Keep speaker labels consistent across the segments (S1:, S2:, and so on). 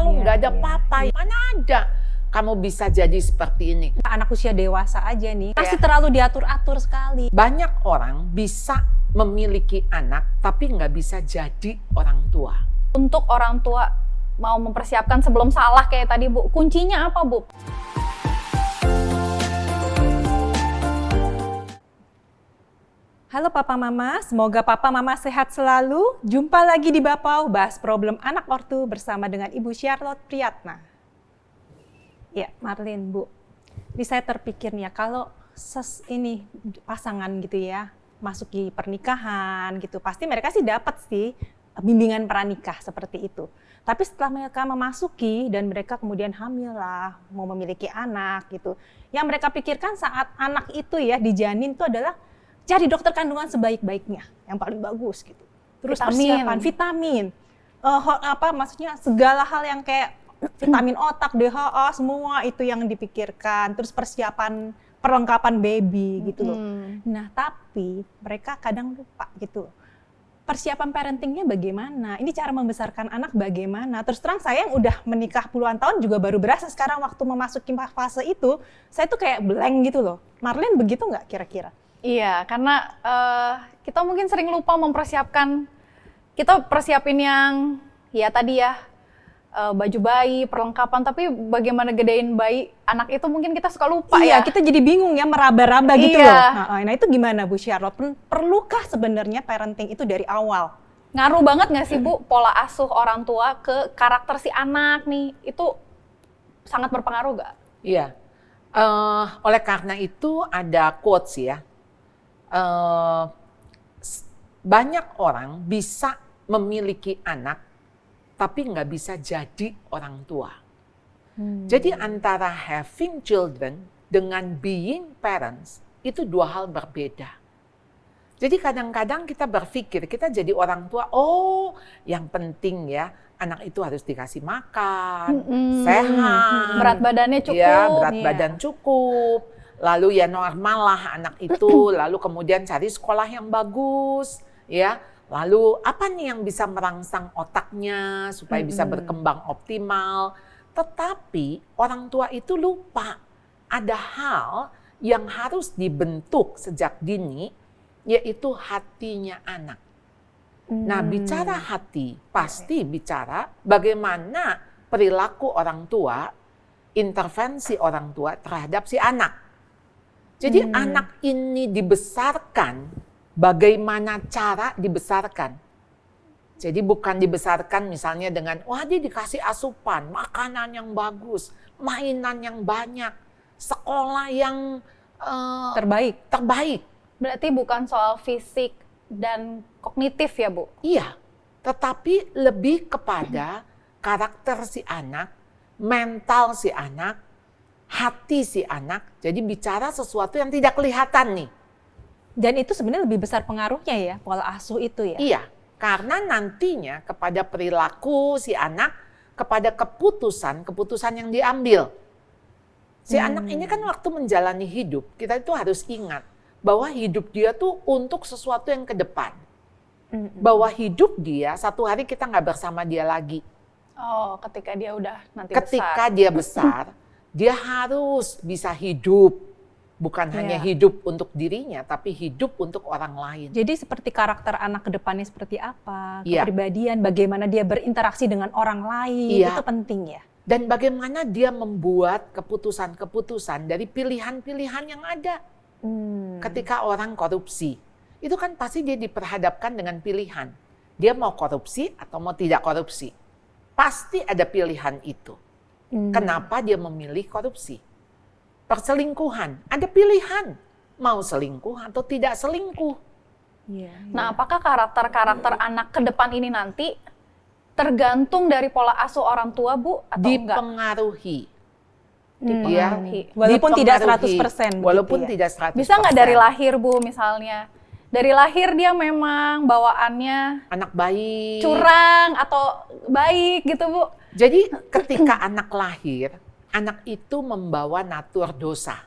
S1: nggak ada papa. Mana ada kamu bisa jadi seperti ini.
S2: Anak usia dewasa aja nih, masih terlalu diatur-atur sekali.
S1: Banyak orang bisa memiliki anak, tapi nggak bisa jadi orang tua.
S3: Untuk orang tua mau mempersiapkan sebelum salah kayak tadi Bu, kuncinya apa Bu?
S2: Halo Papa Mama, semoga Papa Mama sehat selalu. Jumpa lagi di Bapau, bahas problem anak ortu bersama dengan Ibu Charlotte Priyatna. Ya, Marlin, Bu. Ini saya terpikir nih ya, kalau ini pasangan gitu ya, masuki pernikahan gitu, pasti mereka sih dapat sih bimbingan pranikah seperti itu. Tapi setelah mereka memasuki dan mereka kemudian hamil lah, mau memiliki anak gitu, yang mereka pikirkan saat anak itu ya dijanin itu adalah cari dokter kandungan sebaik-baiknya, yang paling bagus gitu. Terus persiapan vitamin, maksudnya segala hal yang kayak vitamin otak, DHA, semua itu yang dipikirkan. Terus persiapan perlengkapan baby gitu loh. Nah tapi mereka kadang lupa gitu. Persiapan parentingnya bagaimana? Ini cara membesarkan anak bagaimana? Terus terang saya yang udah menikah puluhan tahun juga baru berasa sekarang waktu memasuki fase itu, saya tuh kayak blank gitu loh. Marlin begitu nggak kira-kira?
S3: Iya, karena kita mungkin sering lupa mempersiapkan, kita persiapin yang ya tadi ya, baju bayi, perlengkapan, tapi bagaimana gedein bayi, anak itu mungkin kita suka lupa ya.
S2: Iya, kita jadi bingung ya, meraba-raba gitu
S3: Iya.
S2: loh. Nah itu gimana Bu Charlotte? Perlukah sebenarnya parenting itu dari awal?
S3: Ngaruh banget nggak sih Bu, pola asuh orang tua ke karakter si anak nih, itu sangat berpengaruh nggak?
S1: Iya, oleh karena itu ada quotes ya, banyak orang bisa memiliki anak, tapi nggak bisa jadi orang tua. Jadi antara having children dengan being parents, itu dua hal berbeda. Jadi kadang-kadang kita berpikir, kita jadi orang tua, oh yang penting ya, anak itu harus dikasih makan, sehat.
S3: Berat badannya cukup.
S1: Ya, berat badan cukup. Lalu ya normal lah anak itu, lalu kemudian cari sekolah yang bagus, ya. Lalu apa nih yang bisa merangsang otaknya supaya bisa berkembang optimal. Tetapi orang tua itu lupa ada hal yang harus dibentuk sejak dini, yaitu hatinya anak. Nah, bicara hati, pasti bicara bagaimana perilaku orang tua, intervensi orang tua terhadap si anak. Jadi anak ini dibesarkan, bagaimana cara dibesarkan. Jadi bukan dibesarkan misalnya dengan, wah dia dikasih asupan, makanan yang bagus, mainan yang banyak, sekolah yang terbaik.
S3: Berarti bukan soal fisik dan kognitif ya Bu?
S1: Iya, tetapi lebih kepada karakter si anak, mental si anak, hati si anak. Jadi bicara sesuatu yang tidak kelihatan nih.
S2: Dan itu sebenarnya lebih besar pengaruhnya ya, pola asuh itu ya?
S1: Iya, karena nantinya kepada perilaku si anak, kepada keputusan yang diambil. Si anak ini kan waktu menjalani hidup, kita itu harus ingat bahwa hidup dia tuh untuk sesuatu yang ke depan. Bahwa hidup dia, satu hari kita nggak bersama dia lagi.
S3: Oh, ketika dia udah nanti
S1: Ketika
S3: besar.
S1: dia besar, dia harus bisa hidup. Bukan hanya hidup untuk dirinya, tapi hidup untuk orang lain.
S2: Jadi seperti karakter anak ke depannya seperti apa, kepribadian, bagaimana dia berinteraksi dengan orang lain, itu penting ya.
S1: Dan bagaimana dia membuat keputusan-keputusan dari pilihan-pilihan yang ada. Ketika orang korupsi, itu kan pasti dia diperhadapkan dengan pilihan. Dia mau korupsi atau mau tidak korupsi. Pasti ada pilihan itu. Kenapa dia memilih korupsi? Perselingkuhan, ada pilihan. Mau selingkuh atau tidak selingkuh.
S3: Nah, apakah karakter-karakter anak ke depan ini nanti tergantung dari pola asuh orang tua Bu? Atau
S1: Dipengaruhi.
S3: Dipengaruhi.
S2: Walaupun tidak 100%.
S1: Walaupun
S2: gitu ya.
S1: tidak 100%.
S3: Bisa nggak dari lahir Bu misalnya? Dari lahir dia memang bawaannya
S1: anak baik,
S3: curang atau baik gitu Bu?
S1: Jadi ketika anak lahir, anak itu membawa natur dosa.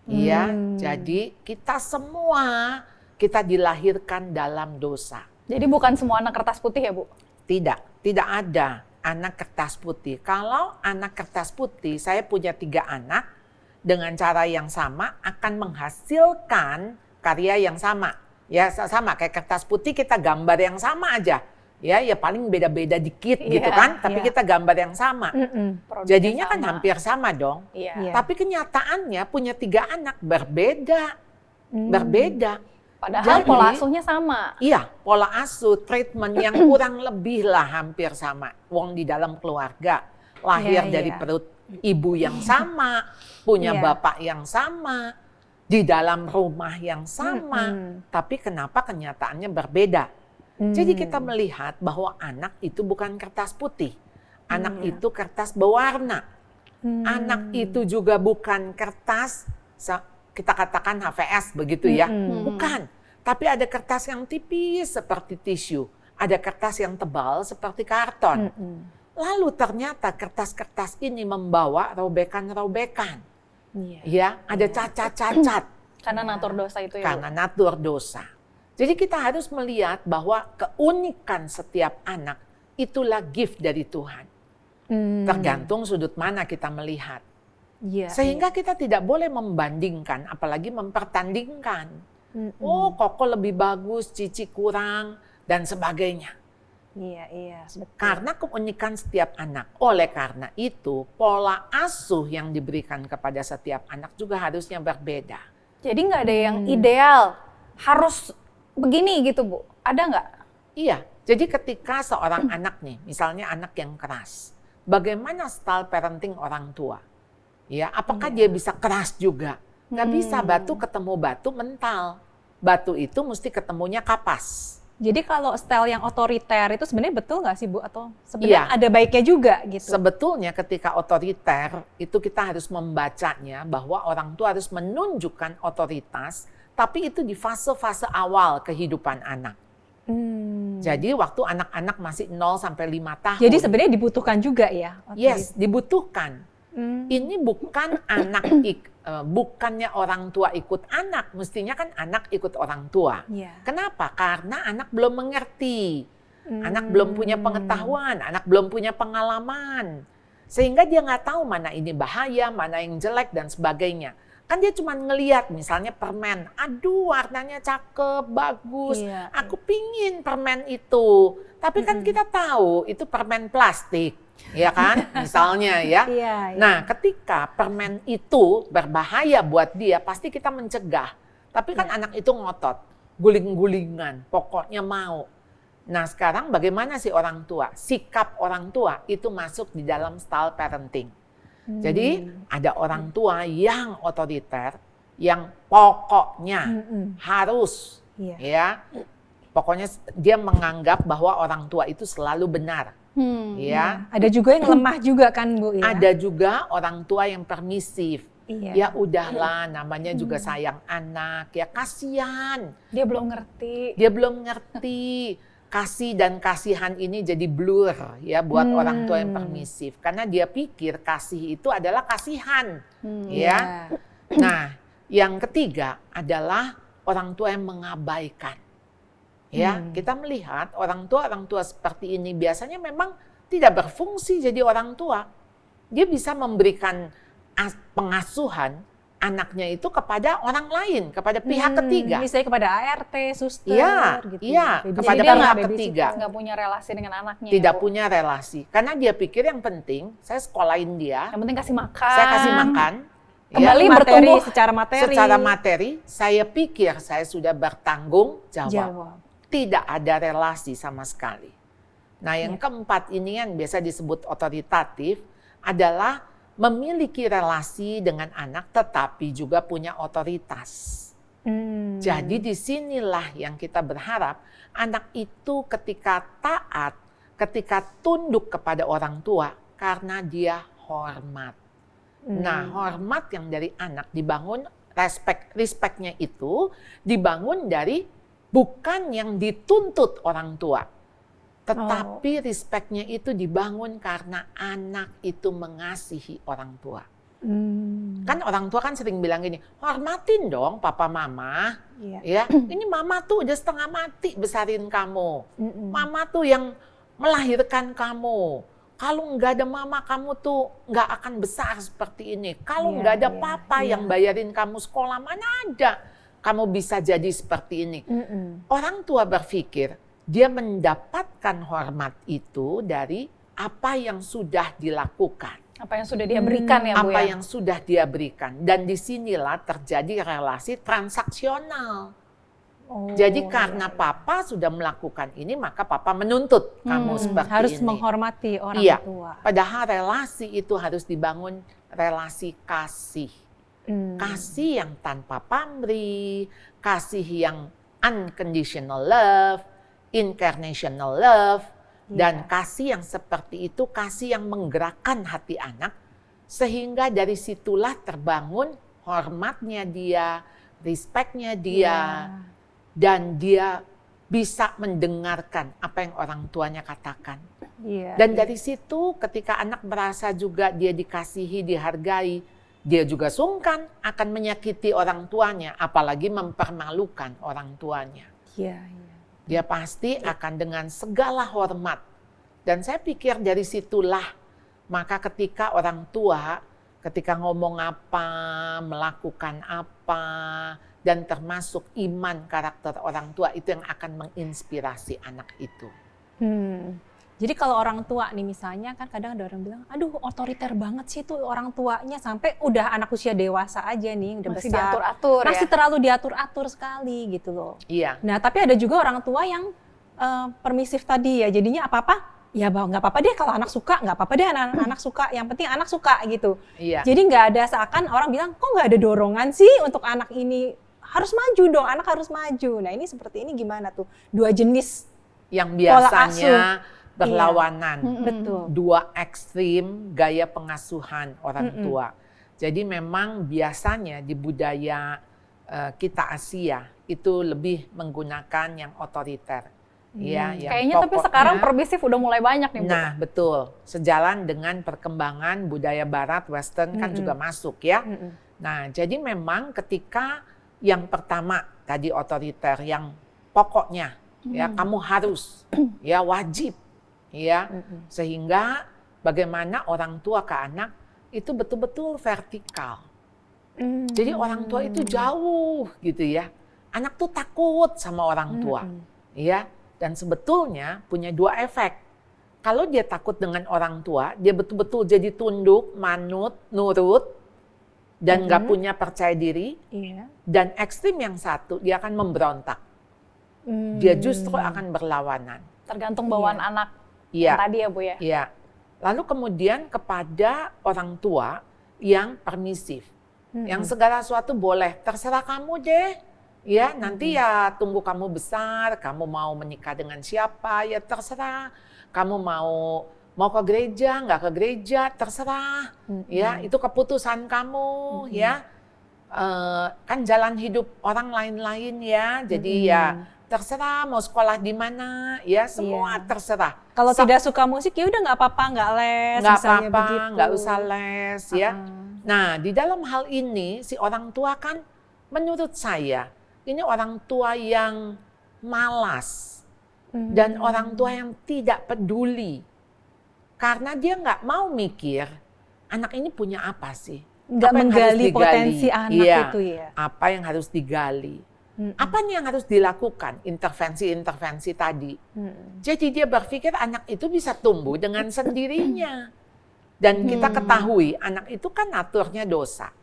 S1: Iya, jadi kita semua kita dilahirkan dalam dosa.
S3: Jadi bukan semua anak kertas putih ya Bu?
S1: Tidak ada. anak kertas putih. Kalau anak kertas putih, saya punya 3 anak dengan cara yang sama akan menghasilkan karya yang sama. Ya sama kayak kertas putih kita gambar yang sama aja. Ya paling beda-beda dikit gitu kan, tapi kita gambar yang sama. Jadinya kan hampir sama dong. Tapi kenyataannya punya 3 anak berbeda.
S3: Padahal pola asuhnya sama.
S1: Iya, pola asuh, treatment yang kurang lebih lah hampir sama. Wong di dalam keluarga, lahir dari perut ibu yang sama, punya bapak yang sama, di dalam rumah yang sama. Tapi kenapa kenyataannya berbeda? Jadi kita melihat bahwa anak itu bukan kertas putih. Anak itu kertas berwarna. Anak itu juga bukan kertas, kita katakan HVS begitu ya. Bukan. Tapi ada kertas yang tipis seperti tisu. Ada kertas yang tebal seperti karton. Lalu ternyata kertas-kertas ini membawa robekan-robekan. Ya, ada cacat-cacat.
S3: Karena natur dosa itu ya.
S1: Karena natur dosa. Jadi kita harus melihat bahwa keunikan setiap anak itulah gift dari Tuhan. Tergantung sudut mana kita melihat. Sehingga kita tidak boleh membandingkan, apalagi mempertandingkan. Oh, Koko lebih bagus, Cici kurang, dan sebagainya.
S2: Betul.
S1: Karena keunikan setiap anak. Oleh karena itu, pola asuh yang diberikan kepada setiap anak juga harusnya berbeda.
S3: Jadi nggak ada yang ideal, harus begini gitu Bu, ada nggak?
S1: Iya, jadi ketika seorang anak nih, misalnya anak yang keras, bagaimana style parenting orang tua? Ya, apakah dia bisa keras juga? Nggak bisa, batu ketemu batu mental. Batu itu mesti ketemunya kapas.
S2: Jadi kalau style yang otoriter itu sebenarnya betul nggak sih Bu? Atau sebenarnya ada baiknya juga gitu?
S1: Sebetulnya ketika otoriter itu kita harus membacanya bahwa orang tua harus menunjukkan otoritas, tapi itu di fase-fase awal kehidupan anak. Jadi waktu anak-anak masih 0 sampai 5 tahun.
S2: Jadi sebenarnya dibutuhkan juga ya?
S1: Yes, dibutuhkan. Ini bukan bukannya orang tua ikut anak, mestinya kan anak ikut orang tua. Kenapa? Karena anak belum mengerti, anak belum punya pengetahuan, anak belum punya pengalaman, sehingga dia nggak tahu mana ini bahaya, mana yang jelek dan sebagainya. Kan dia cuma ngelihat misalnya permen, aduh warnanya cakep, bagus, aku pingin permen itu. Tapi kan kita tahu itu permen plastik, ya kan? Misalnya ya. Nah ketika permen itu berbahaya buat dia, pasti kita mencegah. Tapi kan anak itu ngotot, guling-gulingan, pokoknya mau. Nah sekarang bagaimana sih orang tua? Sikap orang tua itu masuk di dalam style parenting. Jadi ada orang tua yang otoriter, yang pokoknya harus, ya, pokoknya dia menganggap bahwa orang tua itu selalu benar, ya.
S2: Ada juga yang lemah juga kan Bu ya?
S1: Ada juga orang tua yang permisif. Ya udahlah, namanya juga sayang anak, ya kasihan.
S3: Dia belum ngerti.
S1: Dia belum ngerti. Kasih dan kasihan ini jadi blur ya buat orang tua yang permisif, karena dia pikir kasih itu adalah kasihan, ya. Nah, yang ketiga adalah orang tua yang mengabaikan. Ya, kita melihat orang tua seperti ini biasanya memang tidak berfungsi jadi orang tua. Dia bisa memberikan pengasuhan anaknya itu kepada orang lain, kepada pihak ketiga.
S2: Misalnya kepada ART, suster, gitu.
S1: Iya, kepada
S3: Jadi dia
S1: pihak ketiga.
S3: Nggak punya relasi dengan anaknya.
S1: Tidak
S3: ya, Bu?
S1: punya relasi, karena dia pikir yang penting saya sekolahin dia,
S3: Yang penting kasih makan.
S1: saya kasih makan,
S3: Kembali
S2: Materi,
S3: bertumbuh
S2: secara materi.
S1: secara materi, saya pikir saya sudah bertanggung jawab. Tidak ada relasi sama sekali. Nah yang keempat ini yang biasa disebut otoritatif adalah memiliki relasi dengan anak tetapi juga punya otoritas. Jadi disinilah yang kita berharap anak itu ketika taat, ketika tunduk kepada orang tua karena dia hormat. Nah hormat yang dari anak dibangun, respect-nya itu dibangun dari bukan yang dituntut orang tua. Tetapi respect-nya itu dibangun karena anak itu mengasihi orang tua. Kan orang tua kan sering bilang gini, hormatin dong papa mama. Ya, ini mama tuh udah setengah mati besarin kamu. Mama tuh yang melahirkan kamu. kalau nggak ada mama kamu tuh nggak akan besar seperti ini. Kalau
S2: Iya,
S1: nggak ada
S2: iya,
S1: papa
S2: iya.
S1: yang bayarin kamu sekolah, mana ada kamu bisa jadi seperti ini. Orang tua berpikir dia mendapatkan hormat itu dari apa yang sudah dilakukan.
S3: Apa yang sudah dia berikan ya Bu
S1: Apa
S3: ya?
S1: yang sudah dia berikan. Dan disinilah terjadi relasi transaksional.
S2: Oh,
S1: Jadi karena papa sudah melakukan ini, maka papa menuntut kamu seperti
S2: harus
S1: ini.
S2: menghormati orang
S1: Iya.
S2: tua.
S1: Padahal relasi itu harus dibangun relasi kasih. Kasih yang tanpa pamrih, kasih yang unconditional love, incarnational love, dan kasih yang seperti itu, kasih yang menggerakkan hati anak, sehingga dari situlah terbangun hormatnya dia, respectnya dia, dan dia bisa mendengarkan apa yang orang tuanya katakan.
S2: Iya,
S1: Dan dari situ ketika anak merasa juga dia dikasihi, dihargai, dia juga sungkan akan menyakiti orang tuanya, apalagi mempermalukan orang tuanya.
S2: iya, iya.
S1: Dia pasti akan dengan segala hormat. Dan saya pikir dari situlah, maka ketika orang tua, ketika ngomong apa, melakukan apa, dan termasuk iman karakter orang tua, itu yang akan menginspirasi anak itu.
S2: Jadi kalau orang tua nih misalnya kan kadang ada orang bilang, aduh otoriter banget sih tuh orang tuanya sampai udah anak usia dewasa aja nih, udah
S3: Masih
S2: besar.
S3: diatur-atur
S2: Masih
S3: ya?
S2: terlalu diatur-atur sekali gitu loh.
S1: Iya.
S2: Nah tapi ada juga orang tua yang permisif tadi ya, jadinya apa-apa, ya nggak apa-apa deh kalau anak suka, nggak apa-apa deh anak suka, yang penting anak suka gitu.
S1: Iya.
S2: Jadi nggak ada seakan orang bilang, kok nggak ada dorongan sih untuk anak ini, harus maju dong, anak harus maju. Nah ini seperti ini gimana tuh, dua jenis.
S1: Yang
S2: Pola
S1: biasanya
S2: asuh.
S1: berlawanan.
S2: Betul.
S1: Dua ekstrim gaya pengasuhan orang tua. Jadi memang biasanya di budaya kita Asia itu lebih menggunakan yang otoriter. Ya, yang
S3: Kayaknya tapi
S1: pokoknya-
S3: sekarang permisif udah mulai banyak nih Bu.
S1: Nah, betul. Sejalan dengan perkembangan budaya barat, western kan juga masuk ya. Nah, jadi memang ketika yang pertama tadi otoriter, yang pokoknya ya kamu harus, ya wajib, ya. Sehingga bagaimana orang tua ke anak itu betul-betul vertikal. Jadi orang tua itu jauh gitu ya. Anak tuh takut sama orang tua. Ya, dan sebetulnya punya dua efek. Kalau dia takut dengan orang tua, dia betul-betul jadi tunduk, manut, nurut, dan nggak punya percaya diri.
S2: Iya.
S1: Dan ekstrim yang satu, dia akan memberontak. Dia justru akan berlawanan.
S3: Tergantung bawaan anak
S1: Iya.
S3: yang tadi ya Bu ya.
S1: Iya. Lalu kemudian kepada orang tua yang permisif. Yang segala sesuatu boleh, terserah kamu deh. Ya, nanti ya tunggu kamu besar, kamu mau menikah dengan siapa, ya terserah. Kamu mau ke gereja, nggak ke gereja, terserah. Ya, itu keputusan kamu, ya. Kan jalan hidup orang lain-lain ya. Jadi ya terserah mau sekolah di mana, ya semua terserah.
S2: Kalau tidak suka musik ya udah nggak apa-apa, nggak les,
S1: Nggak
S2: misalnya
S1: apa-apa,
S2: begitu.
S1: nggak usah les ya. Nah, di dalam hal ini si orang tua kan menurut saya ini orang tua yang malas dan orang tua yang tidak peduli. Karena dia nggak mau mikir anak ini punya apa sih?
S2: Nggak
S1: Apa yang harus
S2: menggali
S1: digali?
S2: potensi anak
S1: Iya,
S2: itu ya.
S1: apa yang harus digali? Apa nih yang harus dilakukan? Intervensi-intervensi tadi. Jadi dia berpikir anak itu bisa tumbuh dengan sendirinya. Dan kita ketahui anak itu kan naturnya dosa.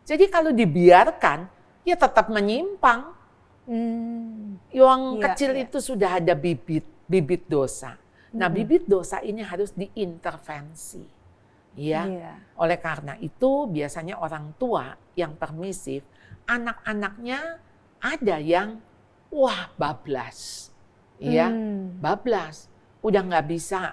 S1: Jadi kalau dibiarkan, ya tetap menyimpang. Yang
S2: Iya,
S1: kecil
S2: iya.
S1: itu sudah ada bibit dosa. Nah, bibit dosa ini harus diintervensi. Ya.
S2: Iya.
S1: Oleh karena itu biasanya orang tua yang permisif, anak-anaknya ada yang wah bablas. Ya, bablas. Udah nggak bisa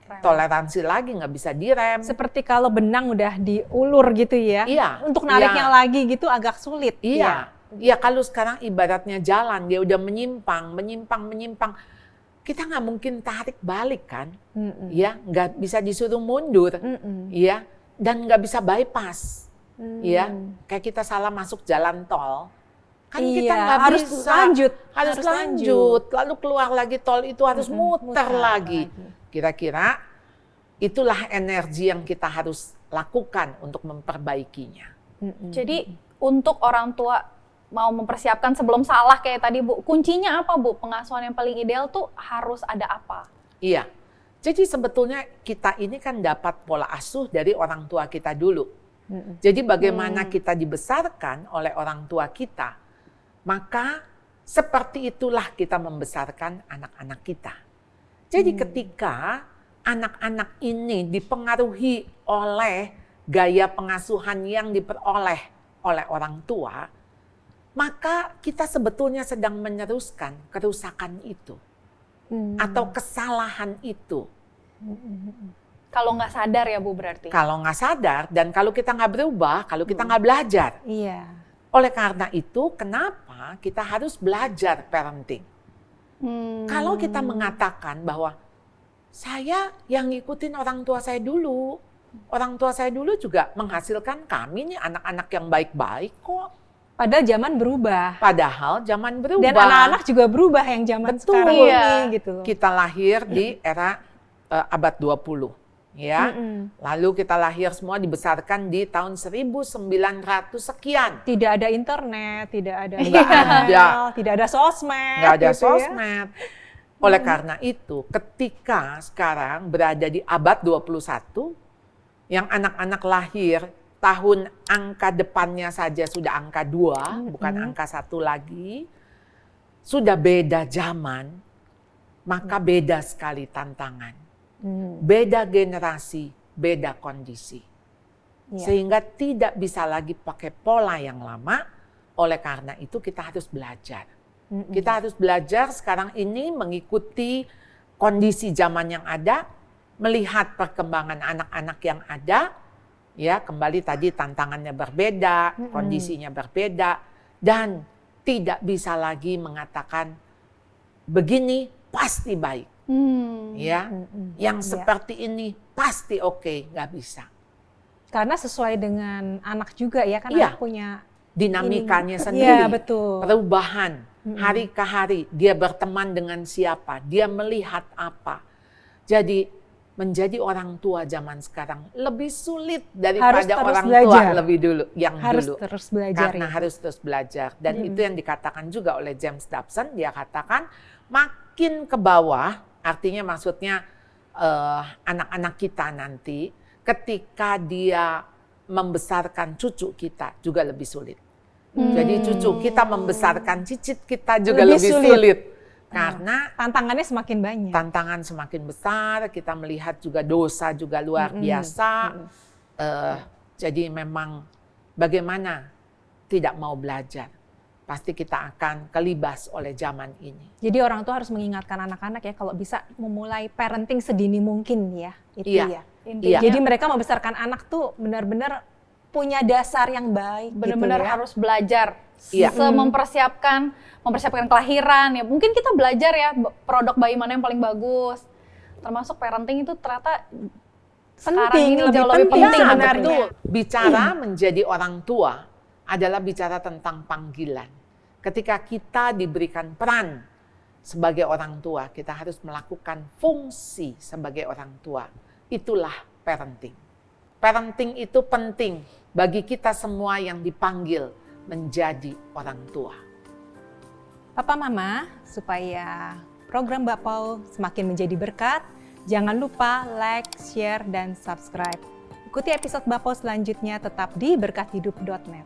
S1: ditoleransi lagi, nggak bisa direm.
S2: Seperti kalau benang udah diulur gitu ya.
S1: Iya,
S2: Untuk nariknya
S1: iya.
S2: lagi gitu agak sulit.
S1: Iya. Iya, kalau sekarang ibaratnya jalan, dia udah menyimpang. Kita nggak mungkin tarik balik kan, ya, nggak bisa disuruh mundur, ya, dan nggak bisa bypass, ya, kayak kita salah masuk jalan tol, kan kita
S2: Iya,
S1: nggak
S2: harus
S1: bisa,
S2: lanjut,
S1: harus lanjut, lalu keluar lagi tol itu harus muter
S2: muter
S1: lagi.
S2: lagi.
S1: Kira-kira itulah energi yang kita harus lakukan untuk memperbaikinya.
S3: Jadi untuk orang tua mau mempersiapkan sebelum salah kayak tadi Bu, kuncinya apa Bu? Pengasuhan yang paling ideal tuh harus ada apa?
S1: Iya, jadi sebetulnya kita ini kan dapat pola asuh dari orang tua kita dulu. Jadi bagaimana kita dibesarkan oleh orang tua kita, maka seperti itulah kita membesarkan anak-anak kita. Jadi ketika anak-anak ini dipengaruhi oleh gaya pengasuhan yang diperoleh oleh orang tua, maka kita sebetulnya sedang meneruskan kerusakan itu atau kesalahan itu.
S3: Kalau nggak sadar ya Bu berarti?
S1: Kalau nggak sadar dan kalau kita nggak berubah, kalau kita nggak belajar.
S2: Iya.
S1: Oleh karena itu, kenapa kita harus belajar parenting? Kalau kita mengatakan bahwa saya yang ngikutin orang tua saya dulu juga menghasilkan kami nih anak-anak yang baik-baik kok.
S2: Padahal zaman berubah.
S1: Padahal zaman berubah.
S2: Dan anak-anak juga berubah yang zaman
S1: Betul.
S2: sekarang
S3: Iya.
S2: ini gitu loh.
S1: Kita lahir di era abad 20, ya. Lalu kita lahir semua dibesarkan di tahun 1900 sekian.
S2: Tidak ada internet, tidak ada
S1: Nggak ada.
S2: email, tidak ada sosmed.
S1: Nggak ada
S2: gitu ya.
S1: sosmed. Oleh karena itu, ketika sekarang berada di abad 21, yang anak-anak lahir tahun angka depannya saja sudah angka 2, bukan angka 1 lagi, sudah beda zaman, maka beda sekali tantangan. Beda generasi, beda kondisi.
S2: Iya.
S1: Sehingga tidak bisa lagi pakai pola yang lama, oleh karena itu kita harus belajar. Kita harus belajar sekarang ini mengikuti kondisi zaman yang ada, melihat perkembangan anak-anak yang ada, ya kembali tadi tantangannya berbeda, kondisinya berbeda, dan tidak bisa lagi mengatakan begini pasti baik, ya, yang seperti ini pasti oke, nggak bisa.
S2: Karena sesuai dengan anak juga ya, kan
S1: Iya.
S2: anak punya
S1: Dinamikanya
S2: ini.
S1: sendiri,
S2: Iya, betul.
S1: perubahan hari ke hari, dia berteman dengan siapa, dia melihat apa. Jadi menjadi orang tua zaman sekarang lebih sulit daripada
S2: Harus terus
S1: orang
S2: belajar.
S1: tua lebih dulu, yang
S2: Harus
S1: dulu.
S2: terus belajar
S1: Karena
S2: ya.
S1: harus terus belajar. Dan itu yang dikatakan juga oleh James Dobson, dia katakan makin ke bawah, artinya maksudnya anak-anak kita nanti ketika dia membesarkan cucu kita juga lebih sulit. Jadi cucu kita membesarkan cicit kita juga
S2: Lebih
S1: lebih
S2: sulit.
S1: sulit. Karena
S2: Tantangannya semakin banyak.
S1: tantangan semakin besar, kita melihat juga dosa juga luar biasa. Jadi memang bagaimana tidak mau belajar, pasti kita akan kelibas oleh zaman ini.
S2: Jadi orang tua harus mengingatkan anak-anak ya kalau bisa memulai parenting sedini mungkin ya. Itu
S1: Iya.
S2: ya.
S3: Intinya
S2: Jadi mereka membesarkan anak tuh benar-benar punya dasar yang baik
S3: benar-benar
S2: gitu ya.
S3: harus belajar.
S1: Iya.
S3: Mempersiapkan kelahiran ya. Mungkin kita belajar ya produk bayi mana yang paling bagus. Termasuk parenting itu ternyata sekarang
S2: Penting,
S3: ini
S2: lebih
S3: jauh lebih
S2: penting
S3: penting
S2: sebenarnya.
S3: betul.
S1: Bicara menjadi orang tua adalah bicara tentang panggilan. Ketika kita diberikan peran sebagai orang tua, kita harus melakukan fungsi sebagai orang tua. Itulah parenting. Parenting itu penting bagi kita semua yang dipanggil menjadi orang tua.
S2: Papa Mama, supaya program Bapau semakin menjadi berkat, jangan lupa like, share, dan subscribe. Ikuti episode Bapau selanjutnya tetap di berkathidup.net.